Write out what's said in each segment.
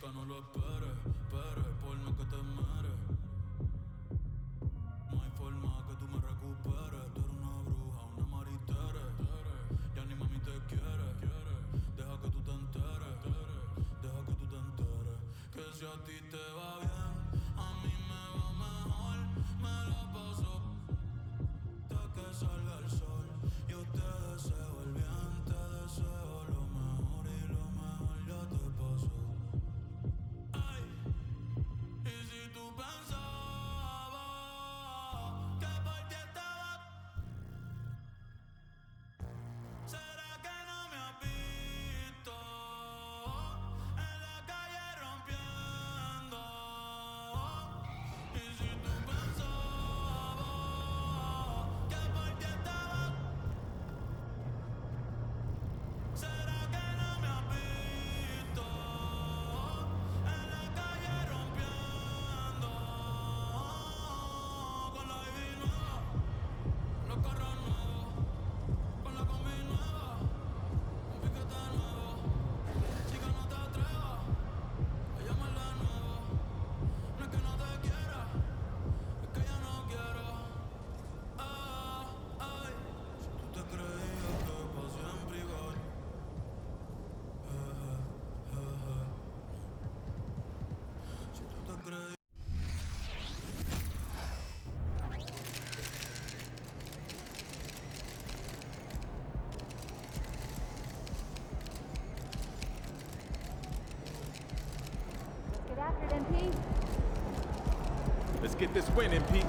chica, no lo esperes, esperes, por más que te meres. No hay forma que tú me recuperes. Tú eres una bruja, una maritere. Ya ni mami te quiere. Deja que tú te enteres. Deja que tú te enteres. Que si a ti te va bien, a mí me va mejor. Me la paso hasta que salga el sol. Yo te deseo el bien, te deseo lo mejor y lo mejor ya te pasó. Ay, y si tú pensabas que por ti estaba, ¿será que no me has visto en la calle rompiendo? Y si tú pensabas que por ti estaba, ¿será que no me has visto en la calle rompiendo? Con la baby nueva, los carros nuevos, con la combi nueva, un piquete nuevo. Chica, no te atrevas a llamarla de nuevo. No es que no te quiera, es que ya no quiero. Ay, si tú te creías que pa' siempre igual, si tú te creías. Get after it, MP. Let's get this win, MP.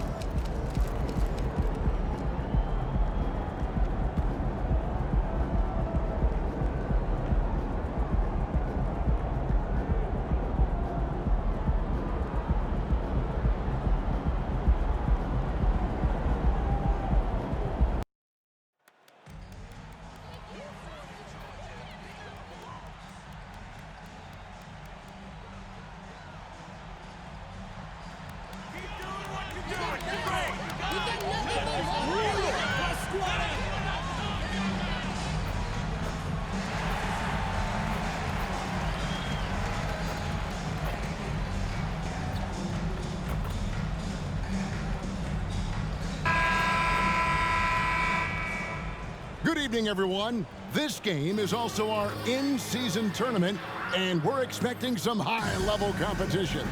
Good evening, everyone. This game is also our in-season tournament, and we're expecting some high-level competition.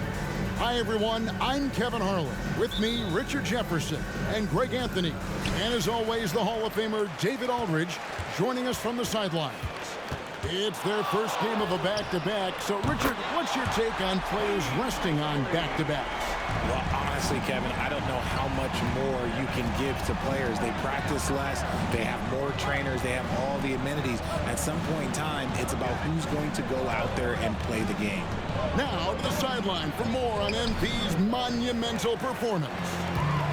Hi, everyone. I'm Kevin Harlan. With me, Richard Jefferson and Greg Anthony. And as always, the Hall of Famer David Aldridge joining us from the sidelines. It's their first game of a back-to-back. So, Richard, what's your take on players resting on back-to-backs? Well, honestly, Kevin, I don't know how much more you can give to players. They practice less. They have more trainers. They have all the amenities. At some point in time, it's about who's going to go out there and play the game. Now to the sideline for more on MP's monumental performance.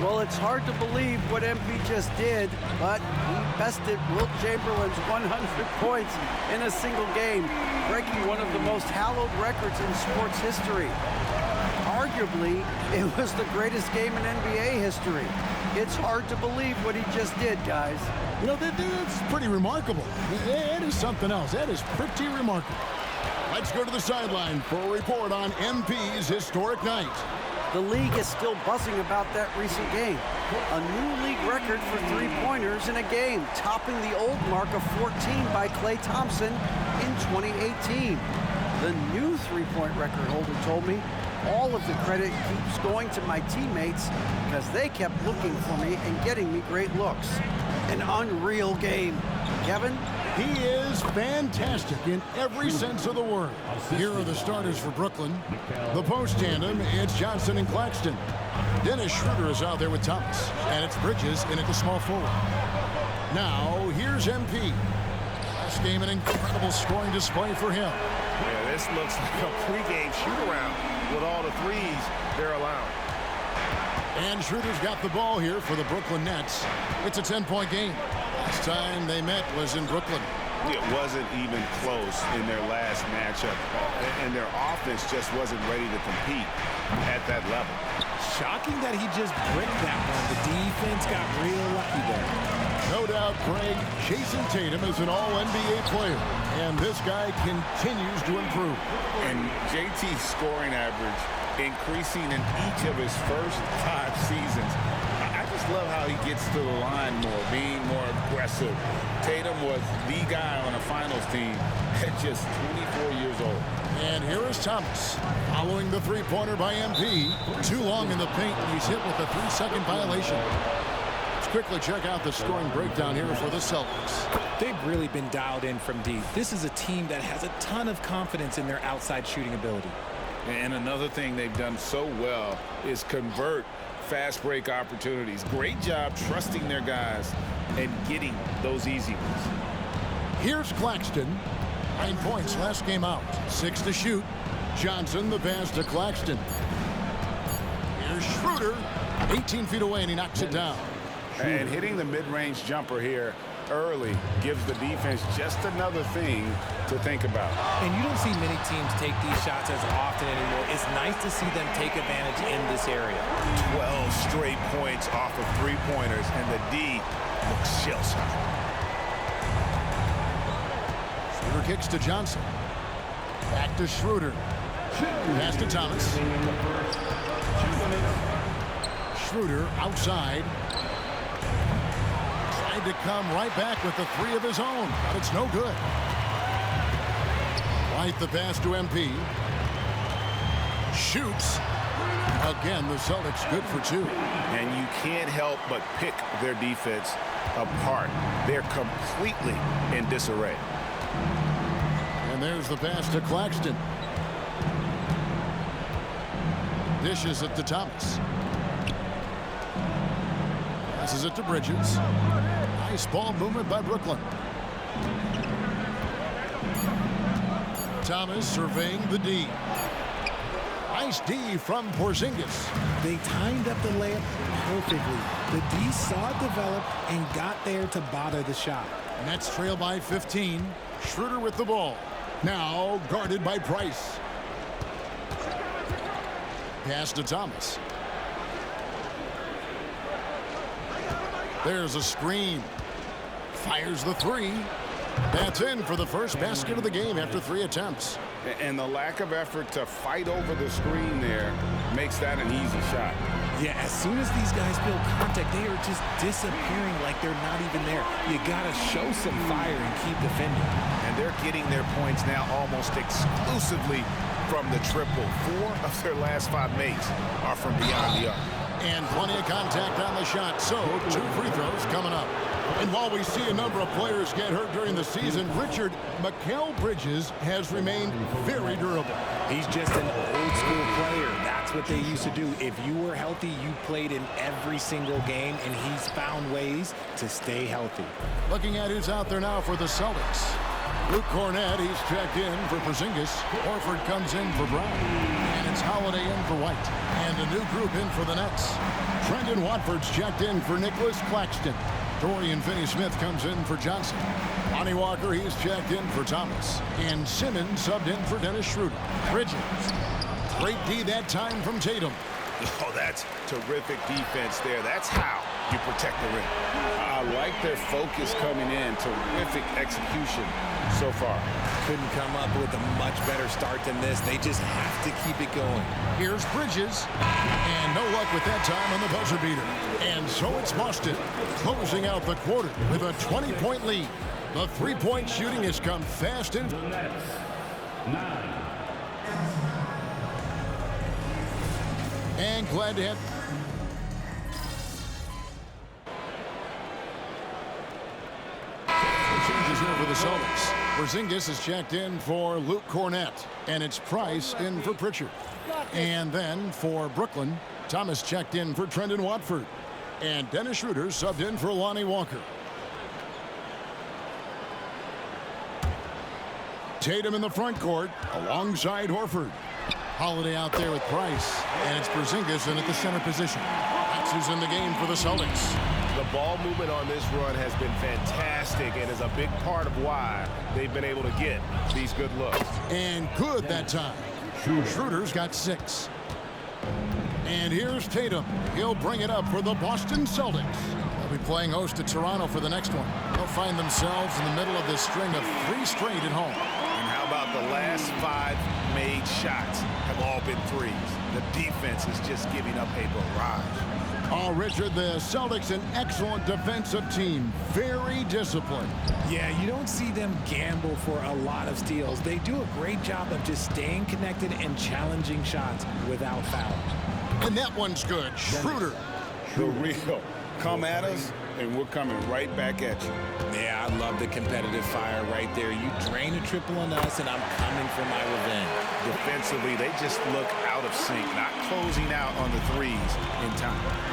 Well, it's hard to believe what MP just did, but he bested Wilt Chamberlain's 100 points in a single game, breaking one of the most hallowed records in sports history. Arguably, it was the greatest game in NBA history. It's hard to believe what he just did, guys. You know, that's pretty remarkable. That is something else. That is pretty remarkable. Let's go to the sideline for a report on MP's historic night. The league is still buzzing about that recent game. A new league record for three-pointers in a game, topping the old mark of 14 by Klay Thompson in 2018. The new three-point record holder told me, all of the credit keeps going to my teammates because they kept looking for me and getting me great looks. An unreal game. Kevin? He is fantastic in every sense of the word. Here are the starters for Brooklyn. The post tandem, it's Johnson and Claxton. Dennis Schroeder is out there with Thomas, and it's Bridges in at the small forward. Now, here's MP. Last game, an incredible scoring display for him. Yeah, this looks like a pregame shoot-around with all the threes they're allowing. And Schroeder's got the ball here for the Brooklyn Nets. It's a 10-point game. Last time they met was in Brooklyn. It wasn't even close in their last matchup, and their offense just wasn't ready to compete at that level. Shocking that he just bricked that one. The defense got real lucky there. No doubt, Craig, Jason Tatum is an all-NBA player, and this guy continues to improve. And JT's scoring average increasing in each of his first 5 seasons. I just love how he gets to the line more, being more aggressive. Tatum was the guy on a finals team at just 24 years old. And here is Thomas, following the three-pointer by MP. Too long in the paint, and he's hit with a 3-second violation. Let's quickly check out the scoring breakdown here for the Celtics. They've really been dialed in from deep. This is a team that has a ton of confidence in their outside shooting ability. And another thing they've done so well is convert fast break opportunities. Great job trusting their guys and getting those easy ones. Here's Claxton. 9 points last game out. 6 to shoot. Johnson the pass to Claxton. Here's Schroeder. 18 feet away, and he knocks it down. And hitting the mid-range jumper here early gives the defense just another thing to think about. And you don't see many teams take these shots as often anymore. It's nice to see them take advantage in this area. 12 straight points off of three-pointers, and the D looks shell-shocked. Schroeder kicks to Johnson. Back to Schroeder. Pass to Thomas. Schroeder outside. Tried to come right back with the 3 of his own, but it's no good. Right the pass to MP. Shoots. Again, the Celtics good for 2. And you can't help but pick their defense apart. They're completely in disarray. And there's the pass to Claxton. Dishes it to Thomas. Passes it to Bridges. Nice ball movement by Brooklyn. Thomas surveying the D. Nice D from Porzingis. They timed up the layup perfectly. The D saw it develop and got there to bother the shot. Nets trail by 15. Schroeder with the ball. Now guarded by Price. Pass to Thomas. There's a screen. Fires the 3. That's in for the first basket of the game after 3 attempts. And the lack of effort to fight over the screen there makes that an easy shot. Yeah, as soon as these guys feel contact, they are just disappearing like they're not even there. You gotta show some fire and keep defending. And they're getting their points now almost exclusively from the triple. 4 of their last 5 makes are from beyond the arc. And plenty of contact on the shot, so 2 free throws coming up. And while we see a number of players get hurt during the season, Richard, Mikal Bridges has remained very durable. He's just an old school player. That's what they used to do. If you were healthy, you played in every single game, and he's found ways to stay healthy. Looking at who's out there now for the Celtics. Luke Cornett, he's checked in for Porzingis. Horford comes in for Brown. And it's Holiday in for White. And a new group in for the Nets. Trendon Watford's checked in for Nicholas Claxton. Dorian Finney-Smith comes in for Johnson. Lonnie Walker, he's checked in for Thomas. And Simmons subbed in for Dennis Schroeder. Bridges. Great D that time from Tatum. Oh, that's terrific defense there. That's how you protect the rim. I like their focus coming in. Terrific execution so far. Couldn't come up with a much better start than this. They just have to keep it going. Here's Bridges. And no luck with that time on the buzzer beater. And so it's Boston closing out the quarter with a 20-point lead. The three-point shooting has come fast in. And glad to have changes here for the Celtics. Porzingis is checked in for Luke Cornett, and it's Price in for Pritchard. And then for Brooklyn, Thomas checked in for Trendon Watford, and Dennis Schroeder subbed in for Lonnie Walker. Tatum in the front court alongside Horford. Holiday out there with Price, and it's Porzingis in at the center position. That's who's in the game for the Celtics. The ball movement on this run has been fantastic and is a big part of why they've been able to get these good looks. And good that time. Schroeder's got 6. And here's Tatum. He'll bring it up for the Boston Celtics. They'll be playing host to Toronto for the next one. They'll find themselves in the middle of this string of 3 straight at home. And how about the last 5 made shots have all been threes? The defense is just giving up a barrage. Oh, Richard, the Celtics, an excellent defensive team. Very disciplined. Yeah, you don't see them gamble for a lot of steals. They do a great job of just staying connected and challenging shots without fouls. And that one's good. Schroeder. The real. Come at us, and we're coming right back at you. Yeah, I love the competitive fire right there. You drain a triple on us, and I'm coming for my revenge. Defensively, they just look out of sync, not closing out on the threes in time.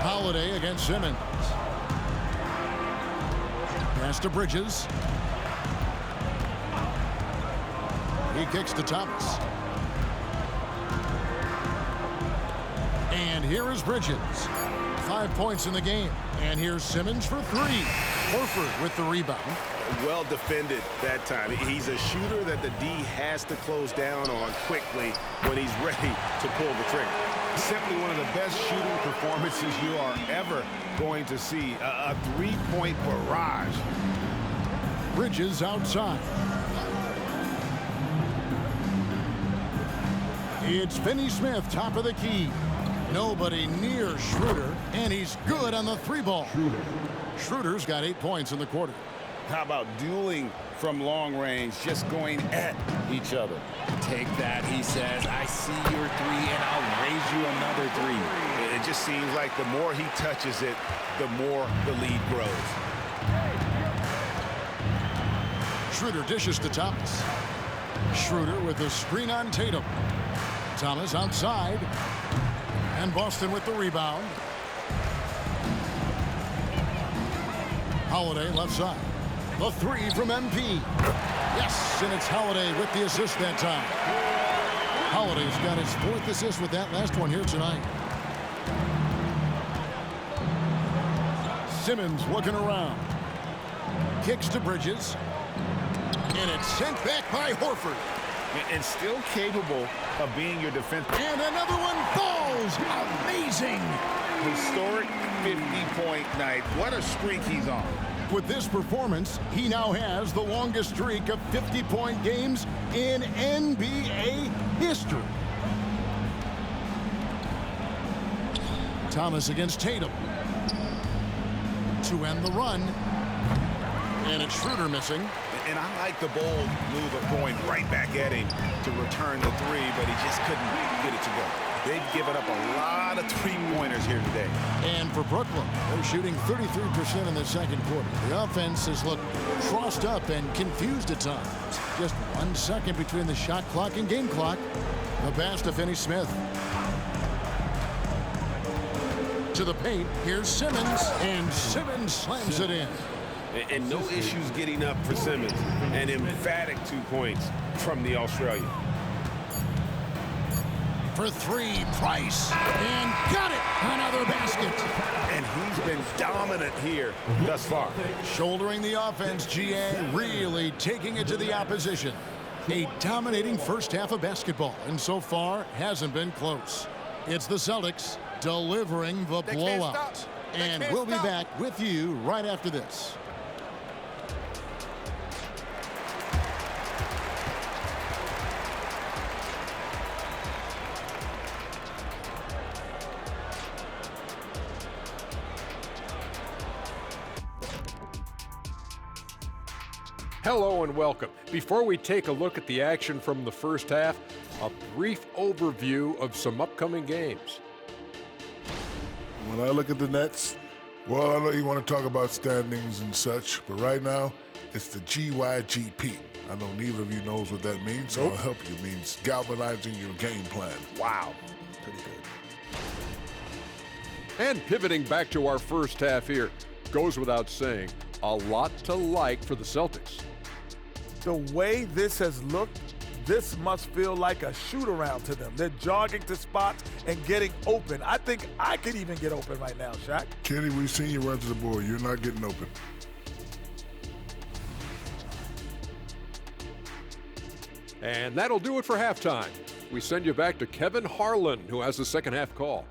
Holiday against Simmons. Pass to Bridges. He kicks to Thomas. And here is Bridges. 5 points in the game. And here's Simmons for 3. Horford with the rebound. Well defended that time. He's a shooter that the D has to close down on quickly when he's ready to pull the trigger. Simply one of the best shooting performances you are ever going to see. A 3-point barrage. Bridges outside. It's Finney-Smith, top of the key. Nobody near Schroeder, and he's good on the 3-ball. Schroeder's got 8 points in the quarter. How about dueling from long range, just going at each other? Take that, he says. I see your 3, and I'll raise you another 3. It just seems like the more he touches it, the more the lead grows. Schroeder dishes to Thomas. Schroeder with the screen on Tatum. Thomas outside. And Boston with the rebound. Holiday left side. The 3 from MP. Yes, and it's Holiday with the assist that time. Holiday's got his 4th assist with that last one here tonight. Simmons looking around. Kicks to Bridges. And it's sent back by Horford. And still capable of being your defense. And another one falls. Amazing. Historic 50-point night. What a streak he's on. With this performance, he now has the longest streak of 50-point games in NBA history. Thomas against Tatum. To end the run. And it's Schroeder missing. And I like the bold move of going right back at him to return the 3, but he just couldn't get it to go. They've given up a lot of 3-pointers here today. And for Brooklyn, they're shooting 33% in the second quarter. The offense has looked crossed up and confused at times. Just 1 second between the shot clock and game clock. The pass to Finney-Smith. To the paint, here's Simmons, and Simmons slams it in. And no issues getting up for Simmons. An emphatic 2 points from the Australian. For 3, Price. And got it! Another basket. And he's been dominant here thus far. Shouldering the offense, GA, really taking it to the opposition. A dominating first half of basketball, and so far hasn't been close. It's the Celtics delivering the blowout. And we'll be back with you right after this. Hello and welcome. Before we take a look at the action from the first half, a brief overview of some upcoming games. When I look at the Nets, well, I know you want to talk about standings and such, but right now, it's the GYGP. I know neither of you knows what that means, so I'll help you. It means galvanizing your game plan. Wow. Pretty good. And pivoting back to our first half here, goes without saying, a lot to like for the Celtics. The way this has looked, This must feel like a shoot-around to them. They're jogging to spots and getting open. I think I could even get open right now, Shaq. Kenny, we've seen you run to the board. You're not getting open. And that'll do it for halftime. We send you back to Kevin Harlan, who has the second half call.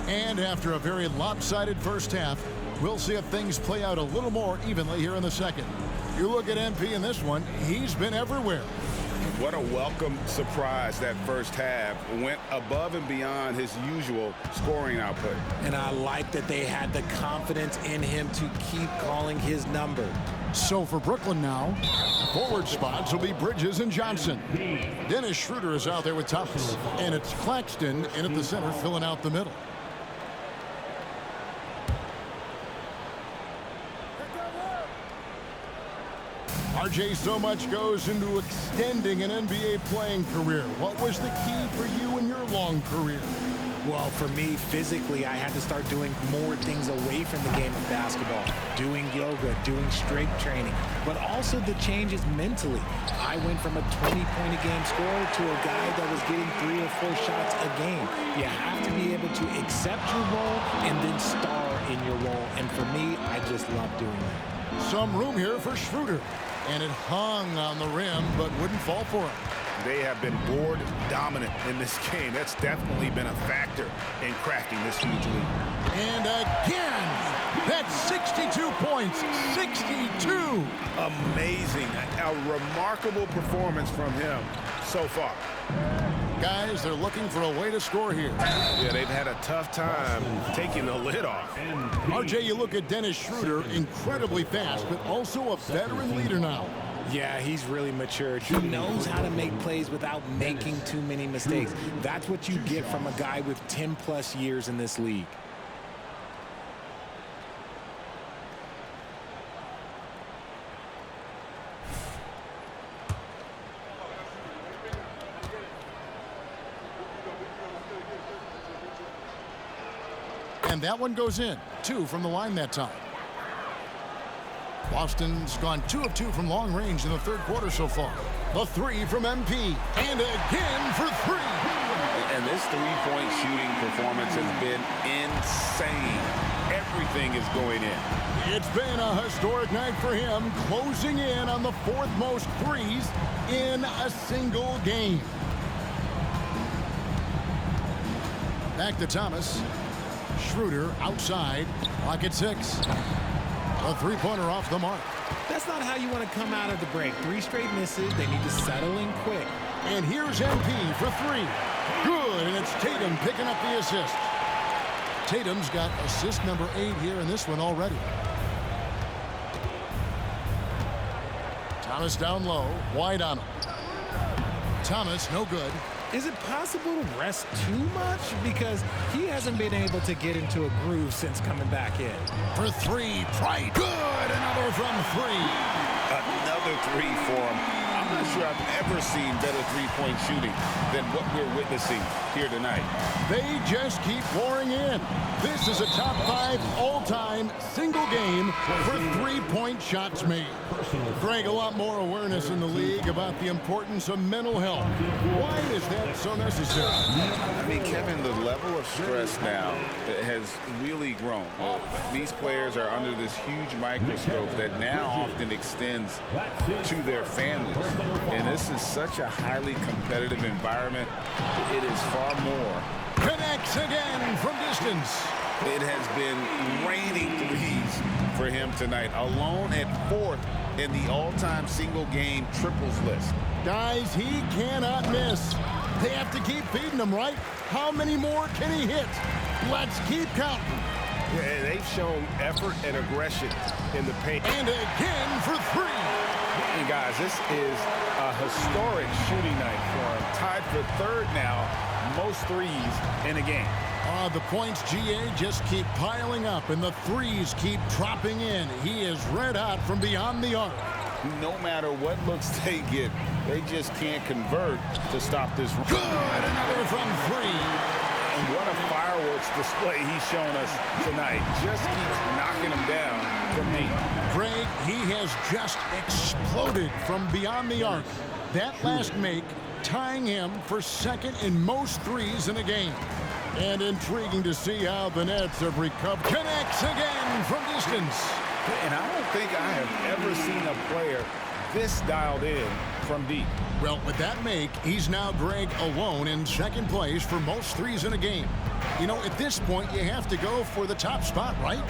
And after a very lopsided first half, we'll see if things play out a little more evenly here in the second. You look at MP in this one, he's been everywhere. What a welcome surprise that first half. Went above and beyond his usual scoring output. And I like that they had the confidence in him to keep calling his number. So for Brooklyn now, forward spots will be Bridges and Johnson. Dennis Schroeder is out there with Thomas. And it's Claxton in at the center filling out the middle. RJ, so much goes into extending an NBA playing career. What was the key for you in your long career? Well, for me, physically, I had to start doing more things away from the game of basketball. Doing yoga, doing strength training, but also the changes mentally. I went from a 20-point-a-game scorer to a guy that was getting 3 or 4 shots a game. You have to be able to accept your role and then star in your role. And for me, I just love doing that. Some room here for Schroeder. And it hung on the rim, but wouldn't fall for him. They have been board dominant in this game. That's definitely been a factor in cracking this huge lead. And again, that's 62 points, 62. Amazing, a remarkable performance from him so far. Guys, they're looking for a way to score here. Yeah, they've had a tough time taking the lid off. RJ, you look at Dennis Schroeder, incredibly fast, but also a veteran leader now. Yeah, he's really matured. He knows how to make plays without making too many mistakes. That's what you get from a guy with 10-plus years in this league. And that one goes in. 2 from the line that time. Boston's gone 2 of 2 from long range in the third quarter so far. The 3 from MP. And again for 3. And this three-point shooting performance has been insane. Everything is going in. It's been a historic night for him, closing in on the 4th most threes in a single game. Back to Thomas. Schroeder outside, clock at 6. A three-pointer off the mark. That's not how you want to come out of the break. 3 straight misses. They need to settle in quick. And here's MP for 3. Good, and it's Tatum picking up the assist. Tatum's got assist number 8 here in this one already. Thomas down low, wide on him. Thomas, no good. Is it possible to rest too much? Because he hasn't been able to get into a groove since coming back in. For 3, Price. Good, another from 3. Another 3 for him. I'm not sure I've ever seen better three-point shooting than what we're witnessing here tonight. They just keep pouring in. This is a top 5 all-time single game for three-point shots made. Greg, a lot more awareness in the league about the importance of mental health. Why is that so necessary? I mean, Kevin, the level of stress now has really grown. These players are under this huge microscope that now often extends to their families. And this is such a highly competitive environment. It is far more. Connects again from distance. It has been raining threes for him tonight, alone at 4th in the all-time single-game triples list. Guys, he cannot miss. They have to keep feeding him, right? How many more can he hit? Let's keep counting. Yeah, they've shown effort and aggression in the paint. And again for 3. And guys, this is a historic shooting night for him. Tied for 3rd now, most threes in a game. The points, GA, just keep piling up, and the threes keep dropping in. He is red hot from beyond the arc. no matter what looks they get, they just can't convert to stop this. Good, another from 3. And what a fireworks display he's shown us tonight. Just keeps knocking them down from deep. Greg, he has just exploded from beyond the arc. That last make tying him for second in most threes in a game. And intriguing to see how the Nets have recovered. Connects again from distance. And I don't think I have ever seen a player this dialed in from deep. Well, with that make, he's now, Greg, alone in second place for most threes in a game. You know, at this point, you have to go for the top spot, right?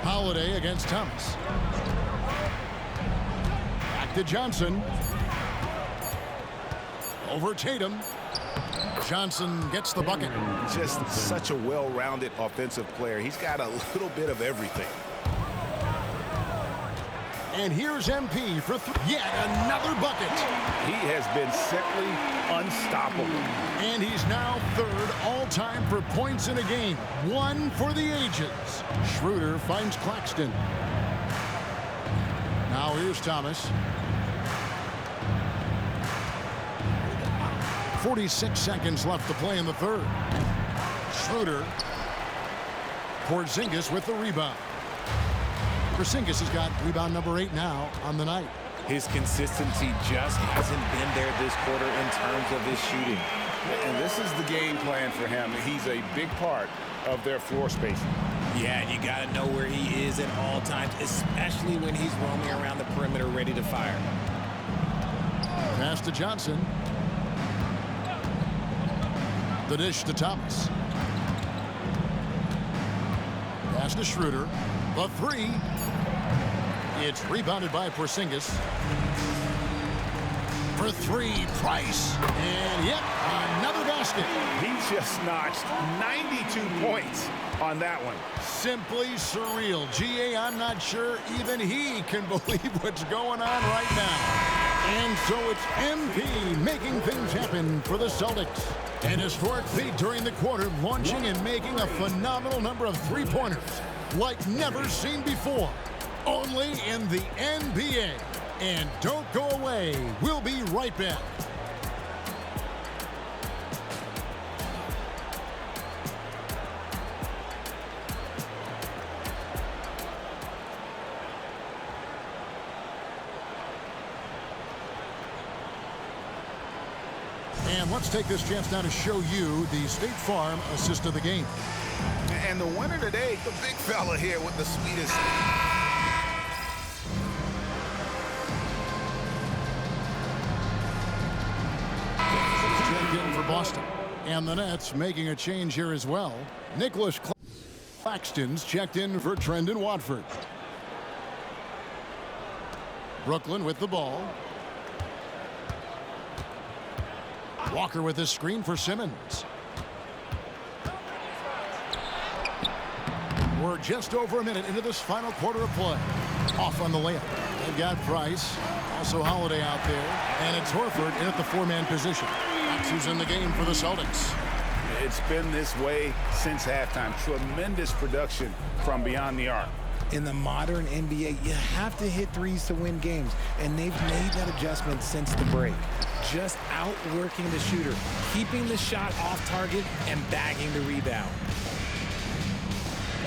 Holiday against Thomas. Back to Johnson. Over Tatum. Johnson gets the bucket. Just such a well-rounded offensive player. He's got a little bit of everything. And here's MP for yet another bucket. He has been simply unstoppable. And he's now third all-time for points in a game. 1 for the ages. Schroeder finds Claxton. Now here's Thomas. 46 seconds left to play in the third. Schroeder. Porzingis with the rebound. Porzingis has got rebound number 8 now on the night. His consistency just hasn't been there this quarter in terms of his shooting. And this is the game plan for him. He's a big part of their floor spacing. Yeah, and you got to know where he is at all times, especially when he's roaming around the perimeter ready to fire. Pass to Johnson. The dish to Thomas. Pass to Schroeder. The 3. It's rebounded by Porzingis. For 3, Price. And yep, another basket. He just notched 92 points on that one. Simply surreal. GA, I'm not sure even he can believe what's going on right now. And so it's MP making things happen for the Celtics. An historic feat during the quarter, launching and making a phenomenal number of three-pointers like never seen before. Only in the NBA. And don't go away. We'll be right back. And let's take this chance now to show you the State Farm assist of the game. And the winner today, the big fella here with the sweetest. Checked in for Boston. And the Nets making a change here as well. Nicholas Claxton's checked in for Trendon Watford. Brooklyn with the ball. Walker with his screen for Simmons. We're just over a minute into this final quarter of play. Off on the layup. They've got Price, also Holiday out there, and it's Horford in at the 4-man position. That's who's in the game for the Celtics. It's been this way since halftime. Tremendous production from beyond the arc. In the modern NBA, you have to hit threes to win games, and they've made that adjustment since the break. Just outworking the shooter, keeping the shot off target, and bagging the rebound.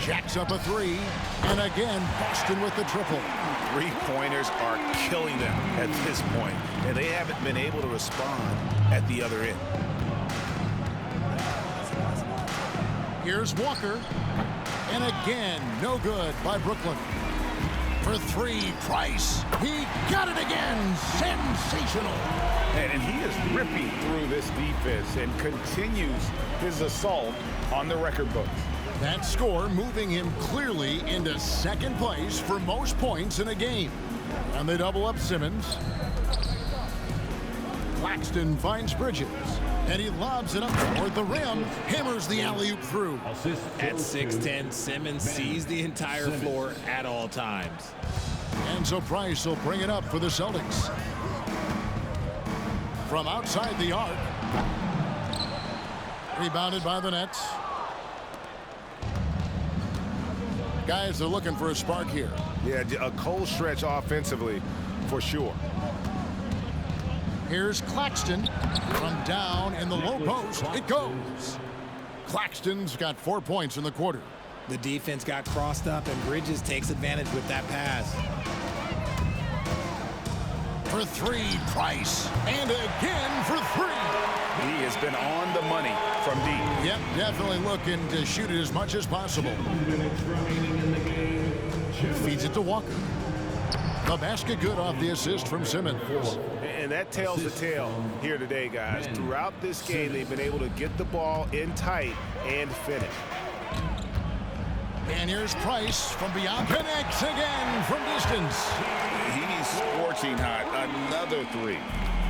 Jacks up a 3, and again, Boston with the triple. Three-pointers are killing them at this point, and they haven't been able to respond at the other end. Here's Walker, and again, no good by Brooklyn. For 3, Price. He got it again. Sensational. And he is ripping through this defense and continues his assault on the record books. That score moving him clearly into second place for most points in a game. And they double up Simmons. Claxton finds Bridges. And he lobs it up toward the rim. Hammers the alley-oop through. At 6'10", Simmons sees the entire floor at all times. And so Price will bring it up for the Celtics. From outside the arc. Rebounded by the Nets. Guys are looking for a spark here. Yeah, a cold stretch offensively for sure. Here's Claxton from down in the low post. It goes. Claxton's got 4 points in the quarter. The defense got crossed up, and Bridges takes advantage with that pass. For three, Price. And again for three. He has been on the money from deep. Yep, definitely looking to shoot it as much as possible. Feeds it to Walker. The basket good off the assist from Simmons. And that tells the tale here today, guys. Throughout this game, they've been able to get the ball in tight and finish. And here's Price from beyond. Connects again from distance. He's scorching hot. Another three.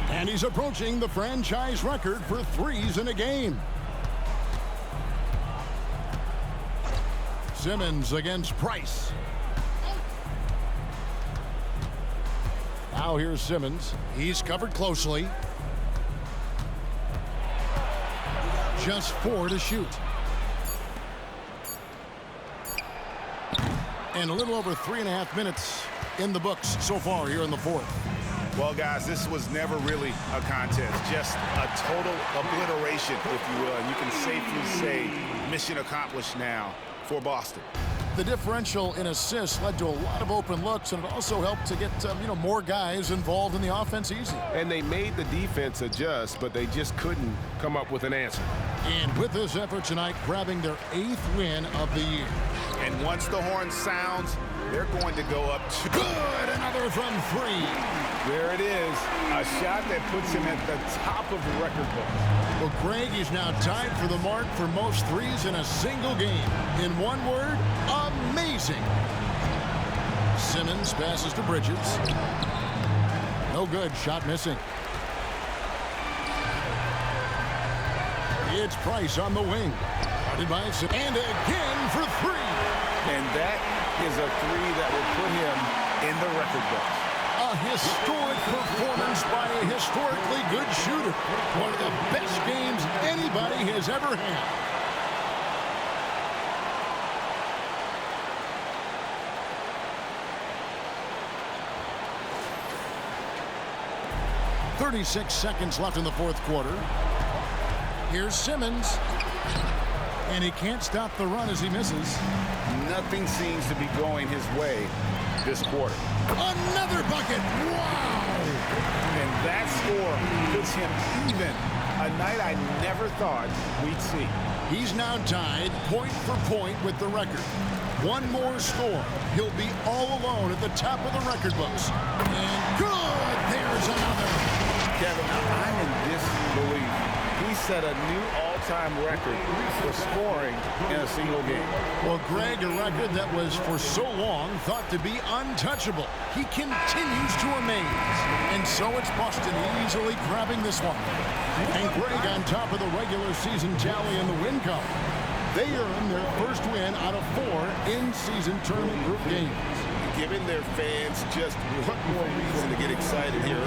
And he's approaching the franchise record for threes in a game. Simmons against Price. Now here's Simmons. He's covered closely. Just 4 to shoot. And a little over 3.5 minutes in the books so far here in the fourth. Well, guys, this was never really a contest, just a total obliteration, if you will. And you can safely say mission accomplished now for Boston. The differential in assists led to a lot of open looks, and it also helped to get more guys involved in the offense easy. And they made the defense adjust, but they just couldn't come up with an answer. And with this effort tonight, grabbing their 8th win of the year. And once the horn sounds, they're going to go up to... Good! Another from 3. There it is. A shot that puts him at the top of the record book. Well, Greg is now tied for the mark for most threes in a single game. In one word, amazing. Simmons passes to Bridges. No good. Shot missing. It's Price on the wing. Guarded by Simmons. And again for 3. And that is a three that will put him in the record books. A historic performance by a historically good shooter. One of the best games anybody has ever had. .36 seconds left in the fourth quarter. Here's Simmons. And he can't stop the run as he misses. Nothing seems to be going his way this quarter. Another bucket. Wow! And that score puts him even. A night I never thought we'd see. He's now tied point for point with the record. One more score. He'll be all alone at the top of the record books. And good! There's another. Kevin, I'm in disbelief. He set a new all-time record for scoring in a single game. Well, Greg, a record that was for so long thought to be untouchable. He continues to amaze. And so it's Boston easily grabbing this one. And Greg on top of the regular season tally in the win column. They earn their first win out of 4 in-season tournament group games. Giving their fans just one more reason to get excited here early.